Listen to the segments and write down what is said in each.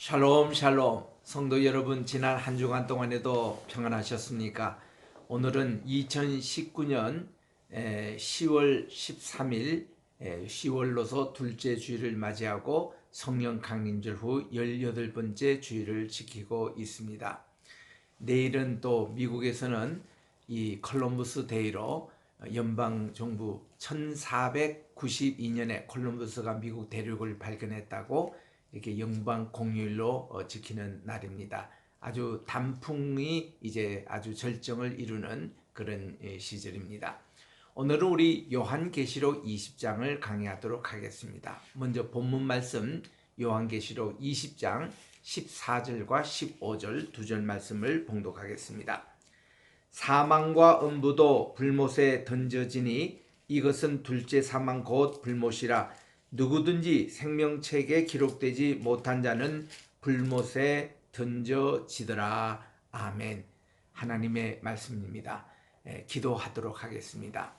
샬롬 샬롬 성도 여러분, 지난 한 주간 동안에도 평안하셨습니까? 오늘은 2019년 10월 13일 10월로서 둘째 주일을 맞이하고 성령 강림절 후 18번째 주일을 지키고 있습니다. 내일은 또 미국에서는 이 콜럼버스 데이로 연방정부 1492년에 콜럼버스가 미국 대륙을 발견했다고 이렇게 연방 공휴일로 지키는 날입니다. 아주 단풍이 이제 아주 절정을 이루는 그런 시절입니다. 오늘은 우리 요한계시록 20장을 강의하도록 하겠습니다. 먼저 본문 말씀 요한계시록 20장 14절과 15절 두 절 말씀을 봉독하겠습니다. 사망과 음부도 불못에 던져지니 이것은 둘째 사망 곧 불못이라. 누구든지 생명책에 기록되지 못한 자는 불못에 던져지더라. 아멘. 하나님의 말씀입니다. 기도하도록 하겠습니다.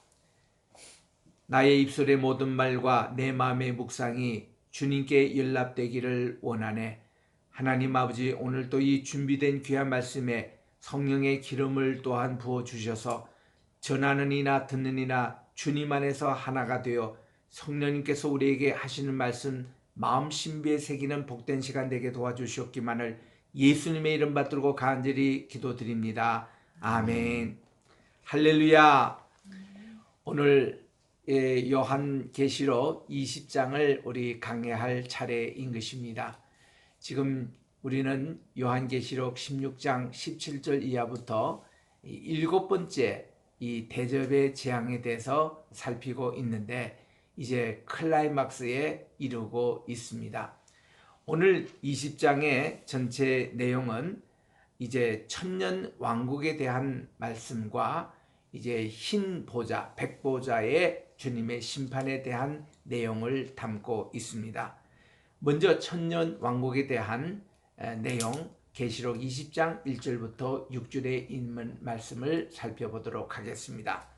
나의 입술의 모든 말과 내 마음의 묵상이 주님께 연락되기를 원하네. 하나님 아버지, 오늘 또 이 준비된 귀한 말씀에 성령의 기름을 또한 부어주셔서 전하는 이나 듣는 이나 주님 안에서 하나가 되어 성령님께서 우리에게 하시는 말씀 마음 신비에 새기는 복된 시간 되게 도와주시옵기만을 예수님의 이름 받들고 간절히 기도드립니다. 아멘. 할렐루야. 오늘 요한계시록 20장을 우리 강해할 차례인 것입니다. 지금 우리는 요한계시록 16장 17절 이하부터 7번째 이 대접의 재앙에 대해서 살피고 있는데 이제 클라이막스에 이르고 있습니다. 오늘 20장의 전체 내용은 이제 천년 왕국에 대한 말씀과 이제 흰 보좌, 백보좌의 주님의 심판에 대한 내용을 담고 있습니다. 먼저 천년 왕국에 대한 내용, 계시록 20장 1절부터 6절에 있는 말씀을 살펴보도록 하겠습니다.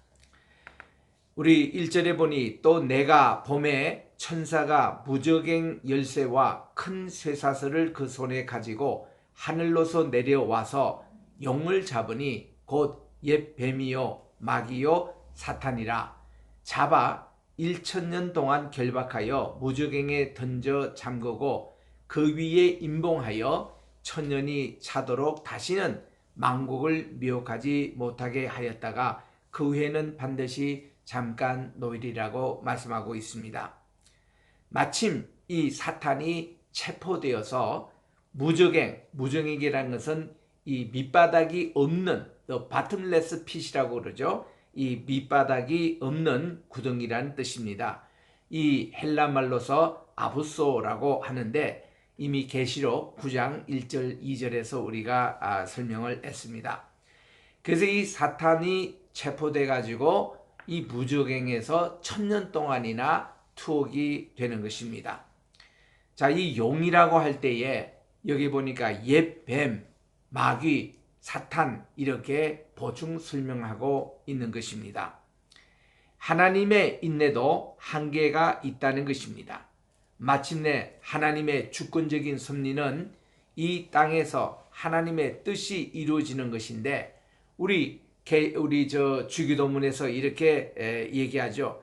우리 1절에 보니 또 내가 봄에 천사가 무저갱 열쇠와 큰 쇠사슬을 그 손에 가지고 하늘로서 내려와서 용을 잡으니 곧 옛 뱀이요 마귀요 사탄이라. 잡아 1000년 동안 결박하여 무저갱에 던져 잠그고 그 위에 임봉하여 1000년이 차도록 다시는 만국을 미혹하지 못하게 하였다가 그 후에는 반드시 잠깐 노일이라고 말씀하고 있습니다. 마침 이 사탄이 체포되어서 무저갱이라는 것은 이 밑바닥이 없는 bottomless pit이라고 그러죠. 이 밑바닥이 없는 구덩이라는 뜻입니다. 이 헬라말로서 아부소라고 하는데 이미 계시록 9장 1절 2절에서 우리가 설명을 했습니다. 그래서 이 사탄이 체포돼 가지고 이 무저갱에서 1000년 동안이나 투옥이 되는 것입니다. 자, 이 용이라고 할 때에 여기 보니까 옛 뱀, 마귀, 사탄 이렇게 보충 설명하고 있는 것입니다. 하나님의 인내도 한계가 있다는 것입니다. 마침내 하나님의 주권적인 섭리는 이 땅에서 하나님의 뜻이 이루어지는 것인데 우리 주기도문에서 이렇게 얘기하죠.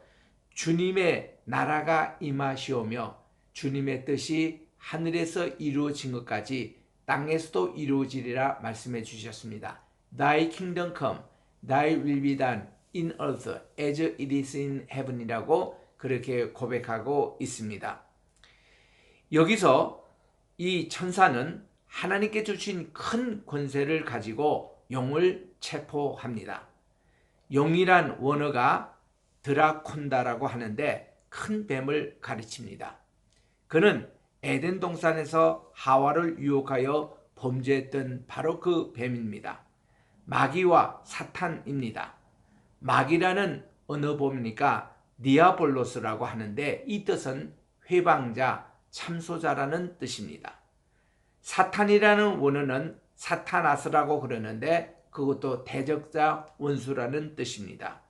주님의 나라가 임하시오며 주님의 뜻이 하늘에서 이루어진 것까지 땅에서도 이루어지리라 말씀해 주셨습니다. Thy kingdom come, thy will be done in earth as it is in heaven이라고 그렇게 고백하고 있습니다. 여기서 이 천사는 하나님께 주신 큰 권세를 가지고 용을 체포합니다. 용이란 원어가 드라콘다라고 하는데 큰 뱀을 가르칩니다. 그는 에덴 동산에서 하와를 유혹하여 범죄했던 바로 그 뱀입니다. 마귀와 사탄입니다. 마귀라는 언어 보니까 디아볼로스라고 하는데 이 뜻은 회방자, 참소자라는 뜻입니다. 사탄이라는 원어는 사타나스라고 그러는데 그것도 대적자, 원수라는 뜻입니다.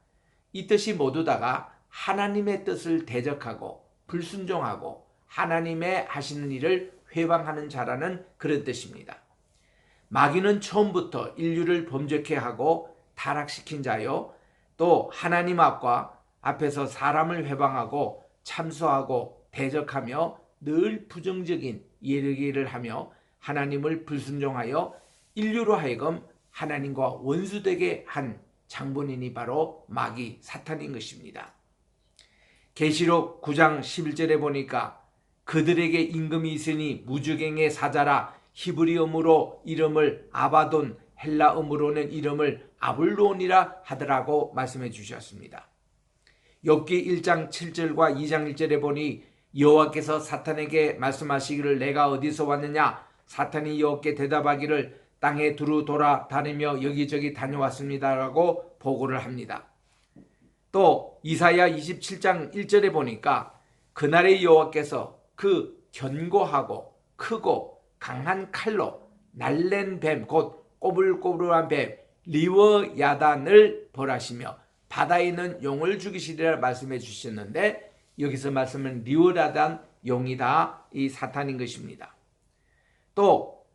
이 뜻이 모두 다가 하나님의 뜻을 대적하고 불순종하고 하나님의 하시는 일을 회방하는 자라는 그런 뜻입니다. 마귀는 처음부터 인류를 범죄케 하고 타락시킨 자요, 또 하나님 앞에서 사람을 회방하고 참소하고 대적하며 늘 부정적인 얘기를 하며 하나님을 불순종하여 인류로 하여금 하나님과 원수되게 한 장본인이 바로 마귀 사탄인 것입니다. 계시록 9장 11절에 보니까 그들에게 임금이 있으니 무주갱의 사자라, 히브리어로 이름을 아바돈, 헬라어로는 이름을 아블론이라 하더라고 말씀해 주셨습니다. 욥기 1장 7절과 2장 1절에 보니 여호와께서 사탄에게 말씀하시기를 내가 어디서 왔느냐? 사탄이 여호와께 대답하기를 땅에 두루 돌아다니며 여기저기 다녀왔습니다라고 보고를 합니다. 또 이사야 27장 1절에 보니까 그날의 여호와께서 그 견고하고 크고 강한 칼로 날랜 뱀, 곧 꼬불꼬불한 뱀 리워야단을 벌하시며 바다에 있는 용을 죽이시리라 말씀해 주셨는데, 여기서 말씀은 리워야단 용이다, 이 사탄인 것입니다. 또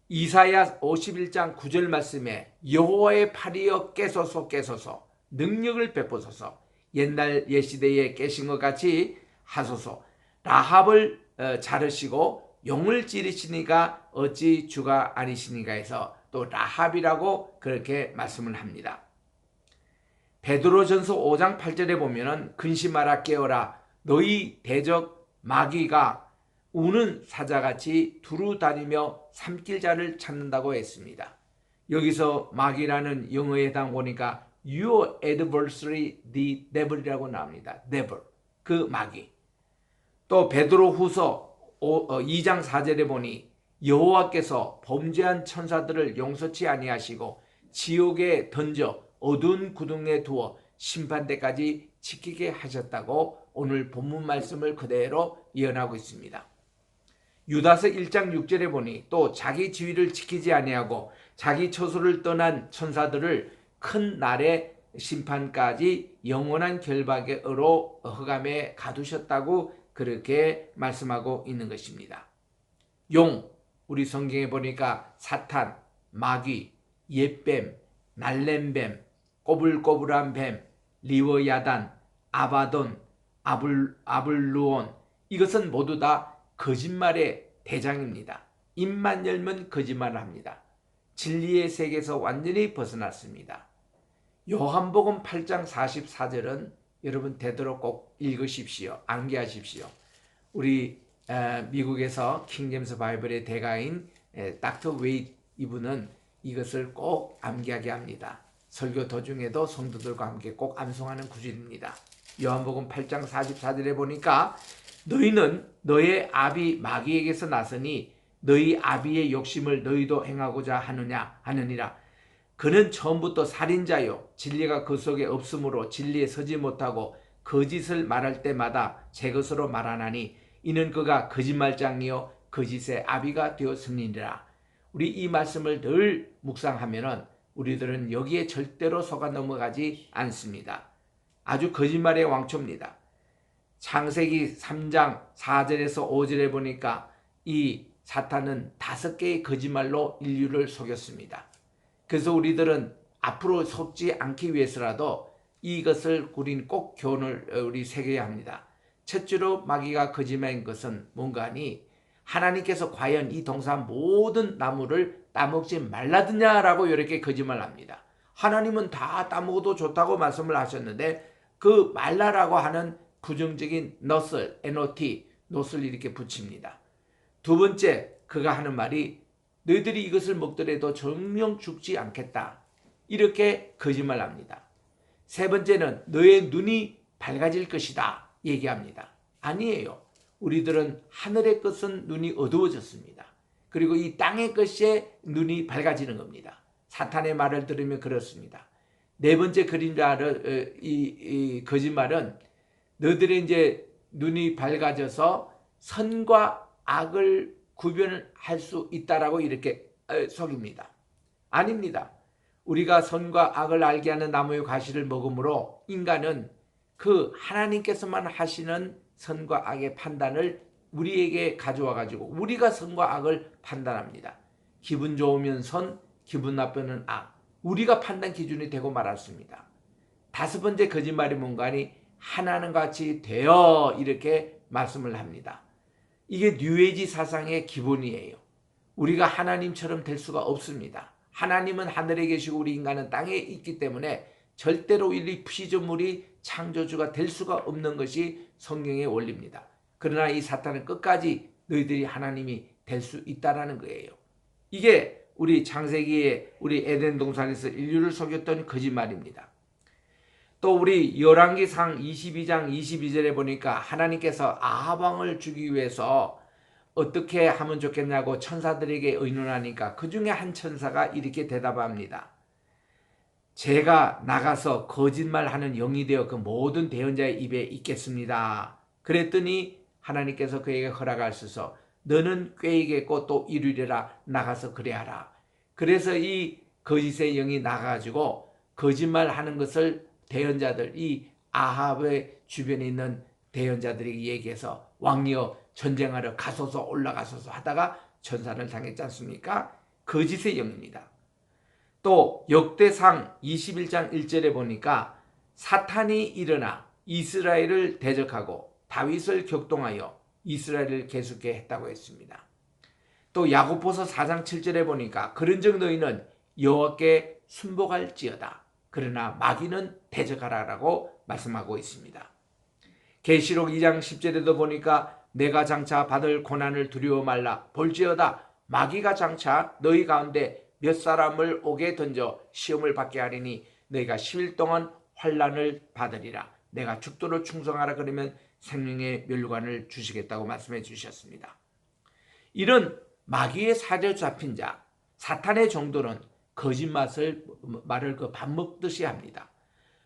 이사야 51장 9절 말씀에 여호와의 팔이여 깨소서 능력을 베푸소서, 옛날 옛시대에 깨신 것 같이 하소서. 라합을 자르시고 용을 찌르시니가 어찌 주가 아니시니가 해서 또 라합이라고 그렇게 말씀을 합니다. 베드로전서 5장 8절에 보면은 근심하라 깨어라, 너희 대적 마귀가 우는 사자같이 두루 다니며 삼킬 자를 찾는다고 했습니다. 여기서 마귀라는 영어에 해당 보니까 Your adversary the devil이라고 나옵니다. devil, 그 마귀. 또 베드로후서 2장 4절에 보니 여호와께서 범죄한 천사들을 용서치 아니하시고 지옥에 던져 어두운 구덩이에 두어 심판대까지 지키게 하셨다고 오늘 본문 말씀을 그대로 예언하고 있습니다. 유다서 1장 6절에 보니 또 자기 지위를 지키지 아니하고 자기 처소를 떠난 천사들을 큰 날의 심판까지 영원한 결박으로 흑암에 가두셨다고 그렇게 말씀하고 있는 것입니다. 용, 우리 성경에 보니까 사탄, 마귀, 옛뱀, 날랜뱀, 꼬불꼬불한 뱀, 리워야단, 아바돈, 아블루온, 이것은 모두 다 거짓말의 대장입니다. 입만 열면 거짓말을 합니다. 진리의 세계에서 완전히 벗어났습니다. 요한복음 8장 44절은 여러분 되도록 꼭 읽으십시오. 암기하십시오. 우리 미국에서 킹제임스 바이블의 대가인 닥터 웨이트, 이분은 이것을 꼭 암기하게 합니다. 설교 도중에도 성도들과 함께 꼭 암송하는 구절입니다. 요한복음 8장 44절에 보니까 너희는 너의 아비 마귀에게서 나서니 너희 아비의 욕심을 너희도 행하고자 하느니라. 그는 처음부터 살인자요 진리가 그 속에 없으므로 진리에 서지 못하고 거짓을 말할 때마다 제 것으로 말하나니 이는 그가 거짓말장이요 거짓의 아비가 되었음이니라. 우리 이 말씀을 늘 묵상하면은 우리들은 여기에 절대로 속아 넘어가지 않습니다. 아주 거짓말의 왕초입니다. 창세기 3장 4절에서 5절에 보니까 이 사탄은 5개의 거짓말로 인류를 속였습니다. 그래서 우리들은 앞으로 속지 않기 위해서라도 이것을 우린 꼭 교훈을 우리 새겨야 합니다. 첫째로 마귀가 거짓말인 것은 뭔가 하니 하나님께서 과연 이 동산 모든 나무를 따먹지 말라드냐라고 이렇게 거짓말합니다. 하나님은 다 따먹어도 좋다고 말씀을 하셨는데 그 말라라고 하는 부정적인 not을, not, not을 이렇게 붙입니다. 두 번째, 그가 하는 말이 너희들이 이것을 먹더라도 정령 죽지 않겠다, 이렇게 거짓말합니다. 세 번째는 너의 눈이 밝아질 것이다 얘기합니다. 아니에요. 우리들은 하늘의 것은 눈이 어두워졌습니다. 그리고 이 땅의 것에 눈이 밝아지는 겁니다. 사탄의 말을 들으면 그렇습니다. 네 번째 이 거짓말은 너희들의 이제 눈이 밝아져서 선과 악을 구별할 수 있다라고 이렇게 속입니다. 아닙니다. 우리가 선과 악을 알게 하는 나무의 과실을 먹음으로 인간은 그 하나님께서만 하시는 선과 악의 판단을 우리에게 가져와 가지고 우리가 선과 악을 판단합니다. 기분 좋으면 선, 기분 나쁘면 악. 우리가 판단 기준이 되고 말았습니다. 다섯 번째 거짓말이 뭔가 하니 하나님 같이 되어 이렇게 말씀을 합니다. 이게 뉴에이지 사상의 기본이에요. 우리가 하나님처럼 될 수가 없습니다. 하나님은 하늘에 계시고 우리 인간은 땅에 있기 때문에 절대로 이 피조물이 창조주가 될 수가 없는 것이 성경의 원리입니다. 그러나 이 사탄은 끝까지 너희들이 하나님이 될 수 있다라는 거예요. 이게 우리 창세기에 우리 에덴 동산에서 인류를 속였던 거짓말입니다. 또 우리 열왕기상 22장 22절에 보니까 하나님께서 아합 왕을 죽이기 위해서 어떻게 하면 좋겠냐고 천사들에게 의논하니까 그 중에 한 천사가 이렇게 대답합니다. 제가 나가서 거짓말하는 영이 되어 그 모든 대언자의 입에 있겠습니다. 그랬더니 하나님께서 그에게 허락하셔서 너는 꾀이겠고 또 이루리라, 나가서 그래하라. 그래서 이 거짓의 영이 나가가지고 거짓말하는 것을 대언자들, 이 아합의 주변에 있는 대언자들에게 얘기해서 왕이여 전쟁하러 가소서 올라가소서 하다가 전사를 당했지 않습니까? 거짓의 영입니다. 또 역대상 21장 1절에 보니까 사탄이 일어나 이스라엘을 대적하고 다윗을 격동하여 이스라엘을 계속해 했다고 했습니다. 또 야고보서 4장 7절에 보니까 그런즉 너희는 여호와께 순복할지어다. 그러나 마귀는 대적하라라고 말씀하고 있습니다. 계시록 2장 10절에도 보니까 내가 장차 받을 고난을 두려워 말라. 볼지어다 마귀가 장차 너희 가운데 몇 사람을 옥에 던져 시험을 받게 하리니 너희가 10일 동안 환난을 받으리라. 내가 죽도록 충성하라 그러면 생명의 멸관을 주시겠다고 말씀해 주셨습니다. 이런 마귀의 사려 잡힌 자, 사탄의 종들은 거짓말을 밥 먹듯이 합니다.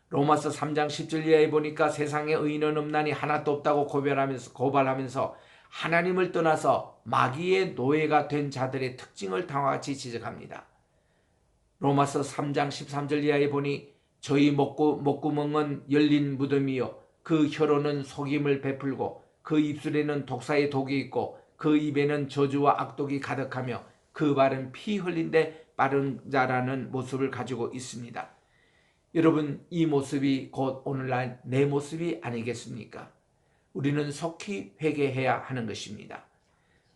로마서 3장 10절 이하에 보니까 세상에 의인은 없나니 하나도 없다고 고발하면서 하나님을 떠나서 마귀의 노예가 된 자들의 특징을 다음과 같이 지적합니다. 로마서 3장 13절 이하에 보니 저희 목구멍은 열린 무덤이요 그 혀로는 속임을 베풀고 그 입술에는 독사의 독이 있고 그 입에는 저주와 악독이 가득하며 그 발은 피 흘린 데 빠른 자라는 모습을 가지고 있습니다. 여러분, 이 모습이 곧 오늘날 내 모습이 아니겠습니까? 우리는 속히 회개해야 하는 것입니다.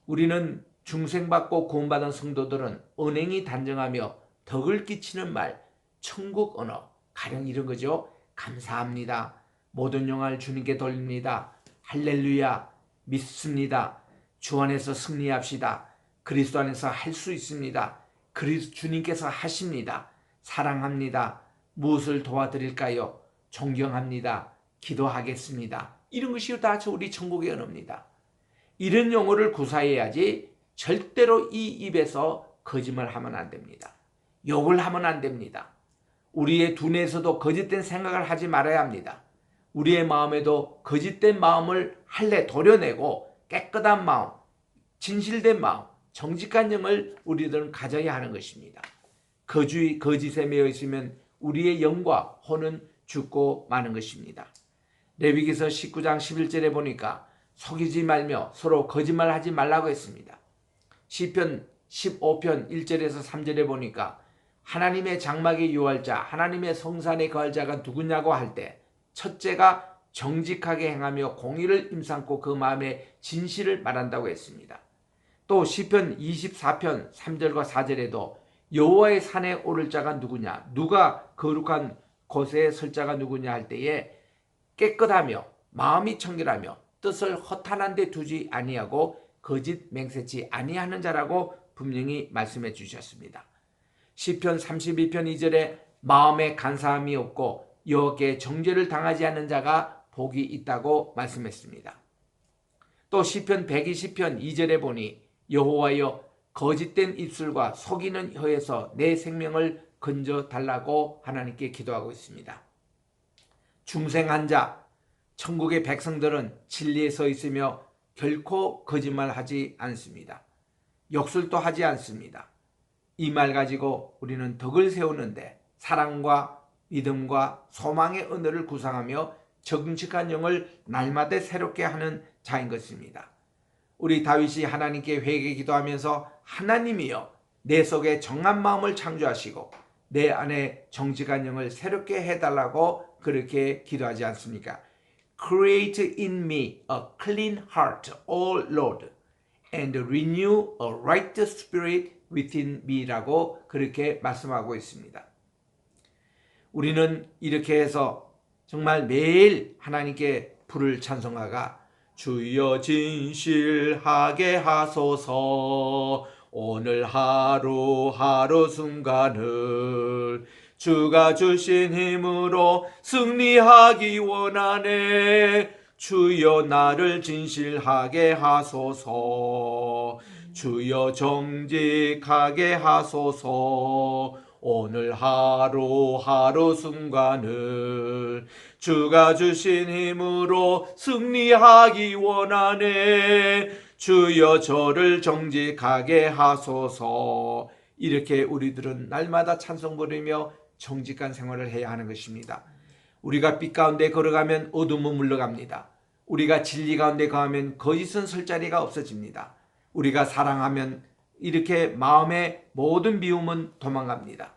우리는 중생받고 구원받은 성도들은 언행이 단정하며 덕을 끼치는 말, 천국 언어, 가령 이런 거죠. 감사합니다. 모든 영광을 주님께 돌립니다. 할렐루야, 믿습니다. 주 안에서 승리합시다. 그리스도 안에서 할 수 있습니다. 주님께서 하십니다. 사랑합니다. 무엇을 도와드릴까요? 존경합니다. 기도하겠습니다. 이런 것이 다 우리 천국의 언어입니다. 이런 용어를 구사해야지 절대로 이 입에서 거짓말하면 안 됩니다. 욕을 하면 안 됩니다. 우리의 두뇌에서도 거짓된 생각을 하지 말아야 합니다. 우리의 마음에도 거짓된 마음을 할래 도려내고 깨끗한 마음, 진실된 마음, 정직한 영을 우리들은 가져야 하는 것입니다. 거짓에 매여 있으면 우리의 영과 혼은 죽고 마는 것입니다. 레위기서 19장 11절에 보니까 속이지 말며 서로 거짓말하지 말라고 했습니다. 시편 15편 1절에서 3절에 보니까 하나님의 장막에 유할 자, 하나님의 성산에 거할 자가 누구냐고 할 때 첫째가 정직하게 행하며 공의를 임삼고 그 마음에 진실을 말한다고 했습니다. 또 시편 24편 3절과 4절에도 여호와의 산에 오를 자가 누구냐, 누가 거룩한 곳에 설 자가 누구냐 할 때에 깨끗하며 마음이 청결하며 뜻을 허탄한 데 두지 아니하고 거짓 맹세치 아니하는 자라고 분명히 말씀해 주셨습니다. 시편 32편 2절에 마음에 간사함이 없고 여호와께 정죄를 당하지 않는 자가 복이 있다고 말씀했습니다. 또 시편 120편 2절에 보니 여호와여 거짓된 입술과 속이는 혀에서 내 생명을 건져 달라고 하나님께 기도하고 있습니다. 중생한 자, 천국의 백성들은 진리에 서 있으며 결코 거짓말하지 않습니다. 욕설도 하지 않습니다. 이 말 가지고 우리는 덕을 세우는데 사랑과 믿음과 소망의 언어를 구상하며 정직한 영을 날마다 새롭게 하는 자인 것입니다. 우리 다윗이 하나님께 회개 기도하면서 하나님이여 내 속에 정한 마음을 창조하시고 내 안에 정직한 영을 새롭게 해달라고 그렇게 기도하지 않습니까? Create in me a clean heart, O Lord, and renew a right spirit within me라고 그렇게 말씀하고 있습니다. 우리는 이렇게 해서 정말 매일 하나님께 부를 찬송하가 주여 진실하게 하소서 오늘 하루하루 순간을 주가 주신 힘으로 승리하기 원하네 주여 나를 진실하게 하소서 주여 정직하게 하소서 오늘 하루하루 순간을 주가 주신 힘으로 승리하기 원하네 주여 저를 정직하게 하소서. 이렇게 우리들은 날마다 찬송 부르며 정직한 생활을 해야 하는 것입니다. 우리가 빛 가운데 걸어가면 어둠은 물러갑니다. 우리가 진리 가운데 거하면 거짓은 설 자리가 없어집니다. 우리가 사랑하면 이렇게 마음의 모든 미움은 도망갑니다.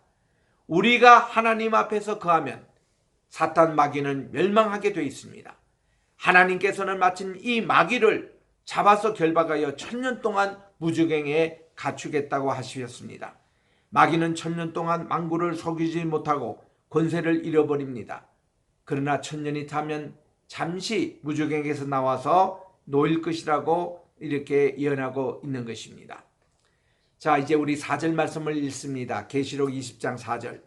우리가 하나님 앞에서 거하면 사탄 마귀는 멸망하게 되어 있습니다. 하나님께서는 마침 이 마귀를 잡아서 결박하여 1000년 동안 무주갱에 갖추겠다고 하셨습니다. 마귀는 1000년 동안 만구를 속이지 못하고 권세를 잃어버립니다. 그러나 1000년이 타면 잠시 무주갱에서 나와서 놓일 것이라고 이렇게 예언하고 있는 것입니다. 자, 이제 우리 4절 말씀을 읽습니다. 계시록 20장 4절.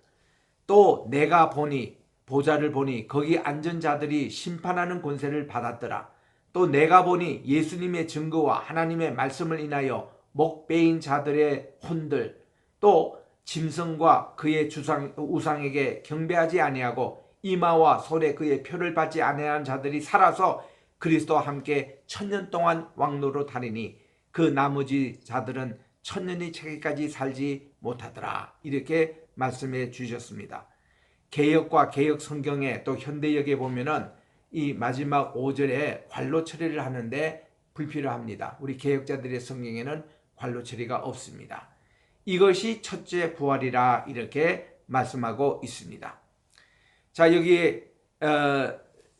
또 내가 보니 보좌를 보니 거기 앉은 자들이 심판하는 권세를 받았더라. 또 내가 보니 예수님의 증거와 하나님의 말씀을 인하여 목 베인 자들의 혼들 또 짐승과 그의 우상에게 경배하지 아니하고 이마와 손에 그의 표를 받지 아니한 자들이 살아서 그리스도와 함께 1000년 동안 왕노로 다니니 그 나머지 자들은 1000년이 차기까지 살지 못하더라. 이렇게 말씀해 주셨습니다. 개역과 개역 성경에 또 현대역에 보면은 이 마지막 5절에 관로 처리를 하는데 불필요합니다. 우리 개역자들의 성경에는 관로 처리가 없습니다. 이것이 첫째 부활이라 이렇게 말씀하고 있습니다. 자, 여기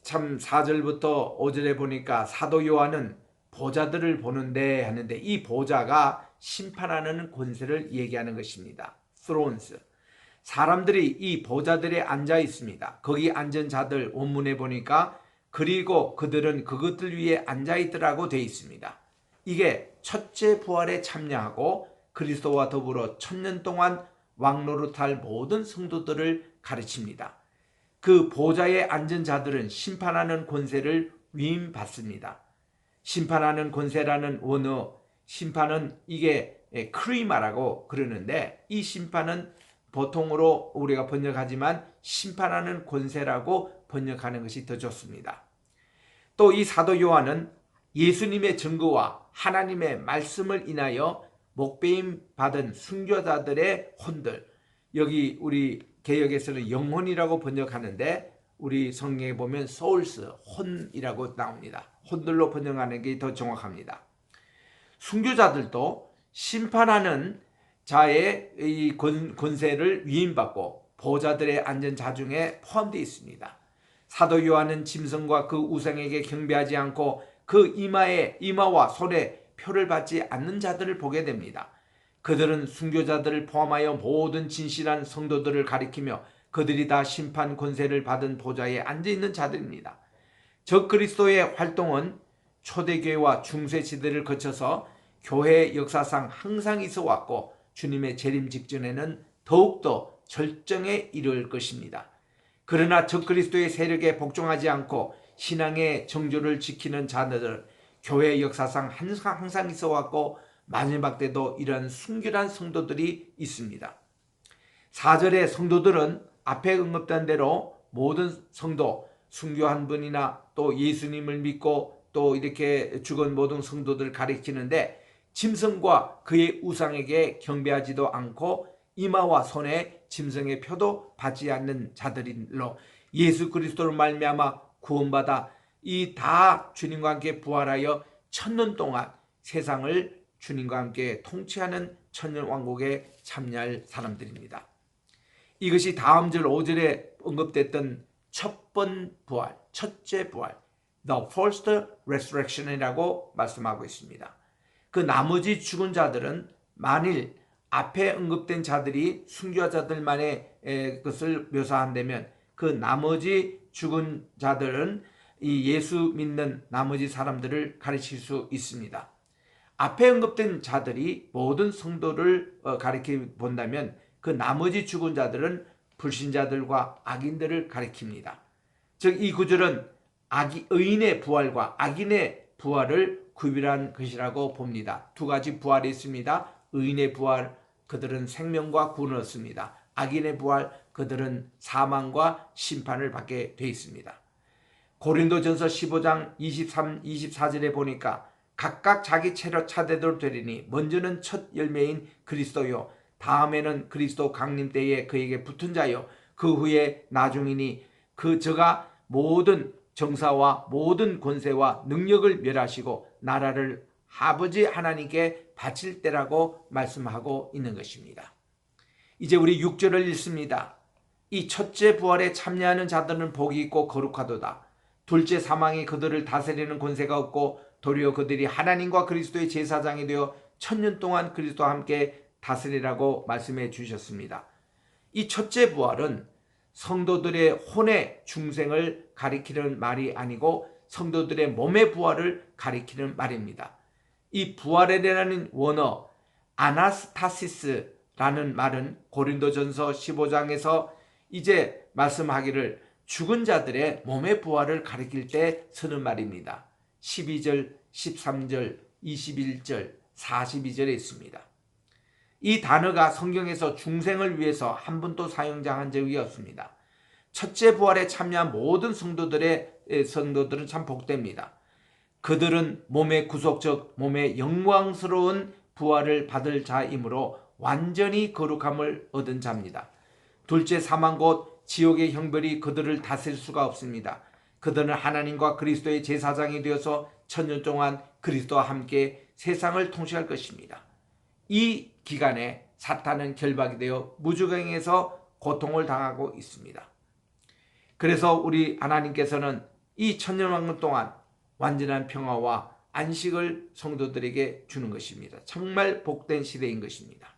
참 4절부터 5절에 보니까 사도 요한은 보좌들을 보는데 하는데 이 보좌가 심판하는 권세를 얘기하는 것입니다. thrones. 사람들이 이 보좌들에 앉아 있습니다. 거기 앉은 자들 원문에 보니까 그리고 그들은 그것들 위에 앉아 있더라고 되어 있습니다. 이게 첫째 부활에 참여하고 그리스도와 더불어 1000년 동안 왕노릇할 모든 성도들을 가르칩니다. 그 보좌에 앉은 자들은 심판하는 권세를 위임받습니다. 심판하는 권세라는 원어, 심판은 이게 크리마라고 그러는데 이 심판은 보통으로 우리가 번역하지만 심판하는 권세라고 번역하는 것이 더 좋습니다. 또 이 사도 요한은 예수님의 증거와 하나님의 말씀을 인하여 목배임 받은 순교자들의 혼들, 여기 우리 개역에서는 영혼이라고 번역하는데 우리 성경에 보면 souls, 혼이라고 나옵니다. 혼들로 번역하는 게 더 정확합니다. 순교자들도 심판하는 자의 이 권세를 위임받고 보좌들에 앉은 자 중에 포함되어 있습니다. 사도 요한은 짐승과 그 우상에게 경배하지 않고 그 이마와 손에 표를 받지 않는 자들을 보게 됩니다. 그들은 순교자들을 포함하여 모든 진실한 성도들을 가리키며 그들이 다 심판 권세를 받은 보좌에 앉아있는 자들입니다. 적그리스도의 활동은 초대교회와 중세시대를 거쳐서 교회 역사상 항상 있어 왔고 주님의 재림 직전에는 더욱더 절정에 이를 것입니다. 그러나 적그리스도의 세력에 복종하지 않고 신앙의 정조를 지키는 자들은 교회 역사상 항상 있어 왔고 마지막 때도 이런 순결한 성도들이 있습니다. 4절의 성도들은 앞에 언급된 대로 모든 성도, 순교한 분이나 또 예수님을 믿고 또 이렇게 죽은 모든 성도들을 가리키는데 짐승과 그의 우상에게 경배하지도 않고 이마와 손에 짐승의 표도 받지 않는 자들로 예수 그리스도로 말미암아 구원받아 이 다 주님과 함께 부활하여 1000년 동안 세상을 주님과 함께 통치하는 천년왕국에 참여할 사람들입니다. 이것이 다음 절 5절에 언급됐던 첫 번 부활, 첫째 부활, The First Resurrection이라고 말씀하고 있습니다. 그 나머지 죽은 자들은 만일 앞에 언급된 자들이 순교자들만의 것을 묘사한다면 그 나머지 죽은 자들은 이 예수 믿는 나머지 사람들을 가르칠 수 있습니다. 앞에 언급된 자들이 모든 성도를 가리켜 본다면 그 나머지 죽은 자들은 불신자들과 악인들을 가리킵니다. 즉 이 구절은 의인의 부활과 악인의 부활을 구별한 것이라고 봅니다. 두 가지 부활이 있습니다. 의인의 부활, 그들은 생명과 구원을 얻습니다. 악인의 부활, 그들은 사망과 심판을 받게 되어 있습니다. 고린도전서 15장 23, 24절에 보니까 각각 자기 차례대로 되리니 먼저는 첫 열매인 그리스도요 다음에는 그리스도 강림 때에 그에게 붙은 자요 그 후에 나중이니 저가 모든 정사와 모든 권세와 능력을 멸하시고 나라를 아버지 하나님께 바칠 때라고 말씀하고 있는 것입니다. 이제 우리 6절을 읽습니다. 이 첫째 부활에 참여하는 자들은 복이 있고 거룩하도다. 둘째 사망이 그들을 다스리는 권세가 없고 도리어 그들이 하나님과 그리스도의 제사장이 되어 천년 동안 그리스도와 함께 다스리라고 말씀해 주셨습니다. 이 첫째 부활은 성도들의 혼의 중생을 가리키는 말이 아니고 성도들의 몸의 부활을 가리키는 말입니다. 이 부활에 대한 원어 아나스타시스라는 말은 고린도전서 15장에서 이제 말씀하기를 죽은 자들의 몸의 부활을 가리킬 때 쓰는 말입니다. 12절, 13절, 21절, 42절에 있습니다. 이 단어가 성경에서 중생을 위해서 한 번도 사용한 적이 없습니다. 첫째 부활에 참여한 모든 성도들은 참 복됩니다. 그들은 몸의 구속적, 몸의 영광스러운 부활을 받을 자이므로 완전히 거룩함을 얻은 자입니다. 둘째 사망 곧 지옥의 형벌이 그들을 다스릴 수가 없습니다. 그들은 하나님과 그리스도의 제사장이 되어서 천년 동안 그리스도와 함께 세상을 통치할 것입니다. 이 기간에 사탄은 결박이 되어 무주경에서 고통을 당하고 있습니다. 그래서 우리 하나님께서는 이 천년왕국 동안 완전한 평화와 안식을 성도들에게 주는 것입니다. 정말 복된 시대인 것입니다.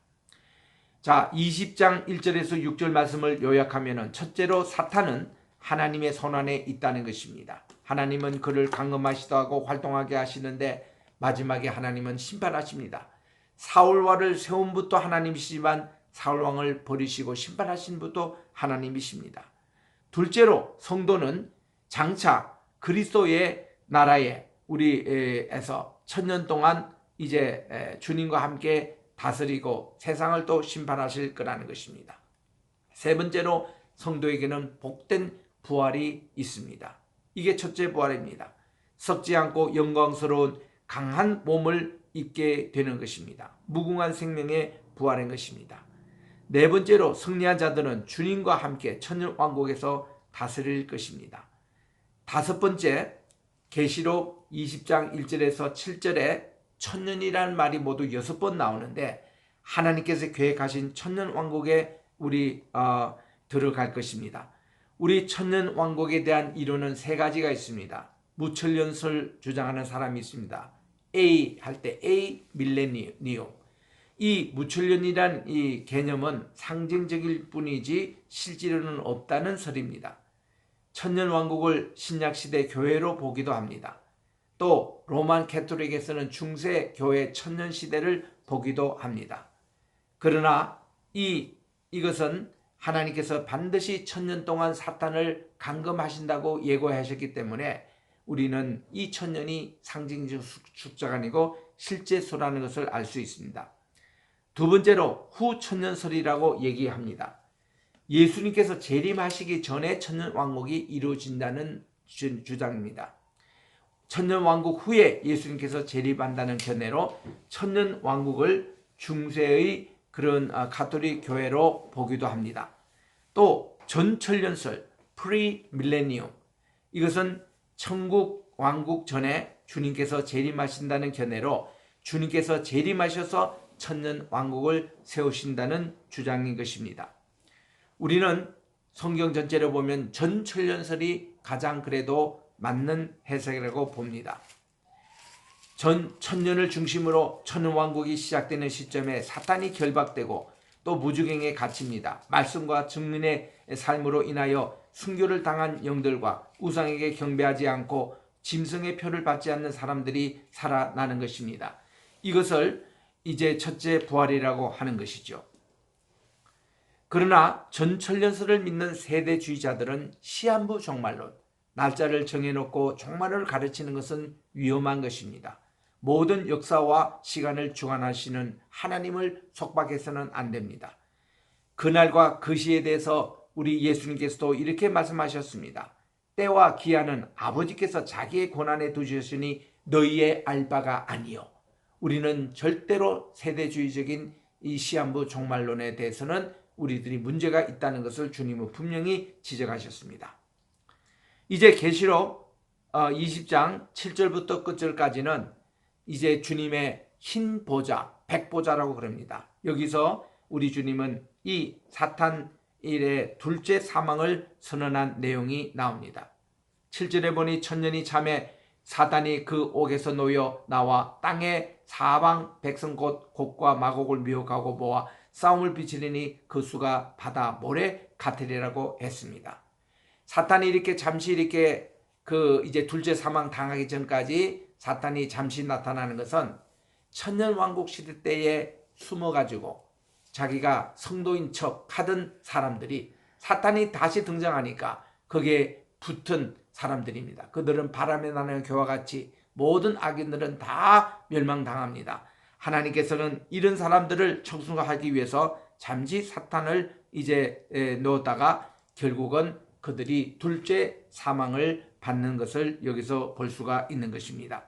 자, 20장 1절에서 6절 말씀을 요약하면 첫째로 사탄은 하나님의 손안에 있다는 것입니다. 하나님은 그를 강금하시도 하고 활동하게 하시는데 마지막에 하나님은 심판하십니다. 사울왕을 세운 분도 하나님이시지만 사울왕을 버리시고 심판하신 분도 하나님이십니다. 둘째로 성도는 장차 그리스도의 나라에 우리에서 천년 동안 이제 주님과 함께 다스리고 세상을 또 심판하실 거라는 것입니다. 세 번째로 성도에게는 복된 부활이 있습니다. 이게 첫째 부활입니다. 썩지 않고 영광스러운 강한 몸을 입게 되는 것입니다. 무궁한 생명의 부활인 것입니다. 네 번째로 승리한 자들은 주님과 함께 천년왕국에서 다스릴 것입니다. 다섯 번째, 계시록 20장 1절에서 7절에 천년이라는 말이 모두 6번 나오는데 하나님께서 계획하신 천년왕국에 우리 들어갈 것입니다. 우리 천년왕국에 대한 이론은 세 가지가 있습니다. 무천년설 주장하는 사람이 있습니다. A 할 때 A 밀레니움. 이 무천년이란 이 개념은 상징적일 뿐이지 실제로는 없다는 설입니다. 천년왕국을 신약시대 교회로 보기도 합니다. 또 로만 캐톨릭에서는 중세 교회 천년시대를 보기도 합니다. 그러나 이것은 하나님께서 반드시 천년 동안 사탄을 감금하신다고 예고하셨기 때문에 우리는 이 천년이 상징적 숫자가 아니고 실제 수라는 것을 알 수 있습니다. 두 번째로 후천년설이라고 얘기합니다. 예수님께서 재림하시기 전에 천년왕국이 이루어진다는 주장입니다. 천년왕국 후에 예수님께서 재림한다는 견해로 천년왕국을 중세의 그런 가톨릭 교회로 보기도 합니다. 또 전천년설 프리밀레니움, 이것은 천국 왕국 전에 주님께서 재림하신다는 견해로 주님께서 재림하셔서 천년 왕국을 세우신다는 주장인 것입니다. 우리는 성경 전체를 보면 전천년설이 가장 그래도 맞는 해석이라고 봅니다. 전 천년을 중심으로 천년왕국이 시작되는 시점에 사탄이 결박되고 또 무주경에 갇힙니다. 말씀과 증인의 삶으로 인하여 순교를 당한 영들과 우상에게 경배하지 않고 짐승의 표를 받지 않는 사람들이 살아나는 것입니다. 이것을 이제 첫째 부활이라고 하는 것이죠. 그러나 전천년설을 믿는 세대주의자들은 시한부 종말론, 날짜를 정해놓고 종말을 가르치는 것은 위험한 것입니다. 모든 역사와 시간을 주관하시는 하나님을 속박해서는 안 됩니다. 그날과 그 시에 대해서 우리 예수님께서도 이렇게 말씀하셨습니다. 때와 기한은 아버지께서 자기의 권한에 두셨으니 너희의 알 바가 아니요. 우리는 절대로 세대주의적인 이 시한부 종말론에 대해서는 우리들이 문제가 있다는 것을 주님은 분명히 지적하셨습니다. 이제 계시록 20장 7절부터 끝절까지는 이제 주님의 흰 보좌, 백보좌라고 그럽니다. 여기서 우리 주님은 이 사탄 일의 둘째 사망을 선언한 내용이 나옵니다. 7절에 보니 천년이 참에 사단이 그 옥에서 놓여 나와 땅의 사방 백성 곧 곡과 마곡을 미혹하고 모아 싸움을 비치리니 그 수가 바다 모래 같으리라고 했습니다. 사탄이 이렇게 잠시 이렇게 이제 둘째 사망 당하기 전까지 사탄이 잠시 나타나는 것은 천년왕국 시대 때에 숨어가지고 자기가 성도인 척 하던 사람들이 사탄이 다시 등장하니까 거기에 붙은 사람들입니다. 그들은 바람에 나는 겨와 같이 모든 악인들은 다 멸망당합니다. 하나님께서는 이런 사람들을 청순하기 위해서 잠시 사탄을 이제 넣었다가 결국은 그들이 둘째 사망을 받는 것을 여기서 볼 수가 있는 것입니다.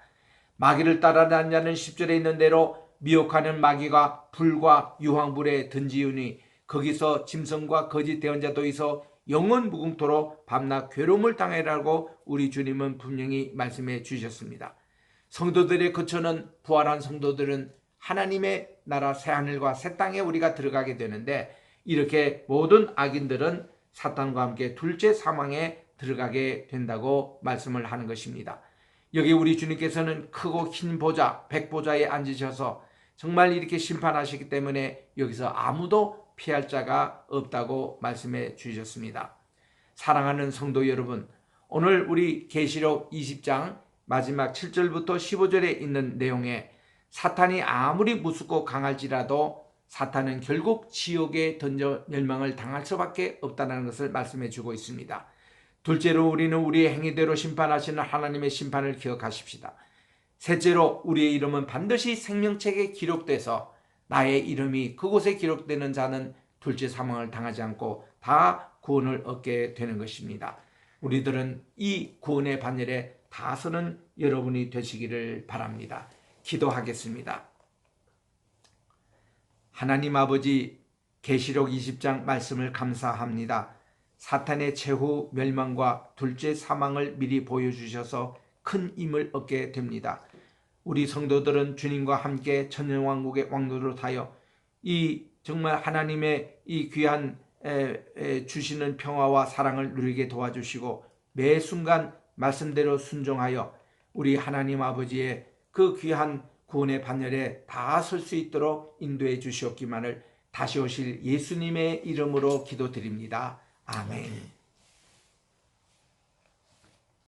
마귀를 따라다니는 자는 10절에 있는 대로 미혹하는 마귀가 불과 유황불에 던지우니 거기서 짐승과 거짓 대언자도 있어 영원 무궁토로 밤낮 괴로움을 당하리라고 우리 주님은 분명히 말씀해 주셨습니다. 성도들의 거처는 부활한 성도들은 하나님의 나라 새하늘과 새 땅에 우리가 들어가게 되는데 이렇게 모든 악인들은 사탄과 함께 둘째 사망에 들어가게 된다고 말씀을 하는 것입니다. 여기 우리 주님께서는 크고 흰 보좌, 백보좌에 앉으셔서 정말 이렇게 심판하시기 때문에 여기서 아무도 피할 자가 없다고 말씀해 주셨습니다. 사랑하는 성도 여러분, 오늘 우리 계시록 20장 마지막 7절부터 15절에 있는 내용에 사탄이 아무리 무섭고 강할지라도 사탄은 결국 지옥에 던져 멸망을 당할 수밖에 없다는 것을 말씀해 주고 있습니다. 둘째로 우리는 우리의 행위대로 심판하시는 하나님의 심판을 기억하십시다. 셋째로 우리의 이름은 반드시 생명책에 기록돼서 나의 이름이 그곳에 기록되는 자는 둘째 사망을 당하지 않고 다 구원을 얻게 되는 것입니다. 우리들은 이 구원의 반열에 다 서는 여러분이 되시기를 바랍니다. 기도하겠습니다. 하나님 아버지, 계시록 20장 말씀을 감사합니다. 사탄의 최후 멸망과 둘째 사망을 미리 보여주셔서 큰 힘을 얻게 됩니다. 우리 성도들은 주님과 함께 천년왕국의 왕노릇 하여 이 정말 하나님의 이 귀한 주시는 평화와 사랑을 누리게 도와주시고 매 순간 말씀대로 순종하여 우리 하나님 아버지의 그 귀한 구원의 반열에 다 설 수 있도록 인도해 주시옵기만을 다시 오실 예수님의 이름으로 기도드립니다. 아멘.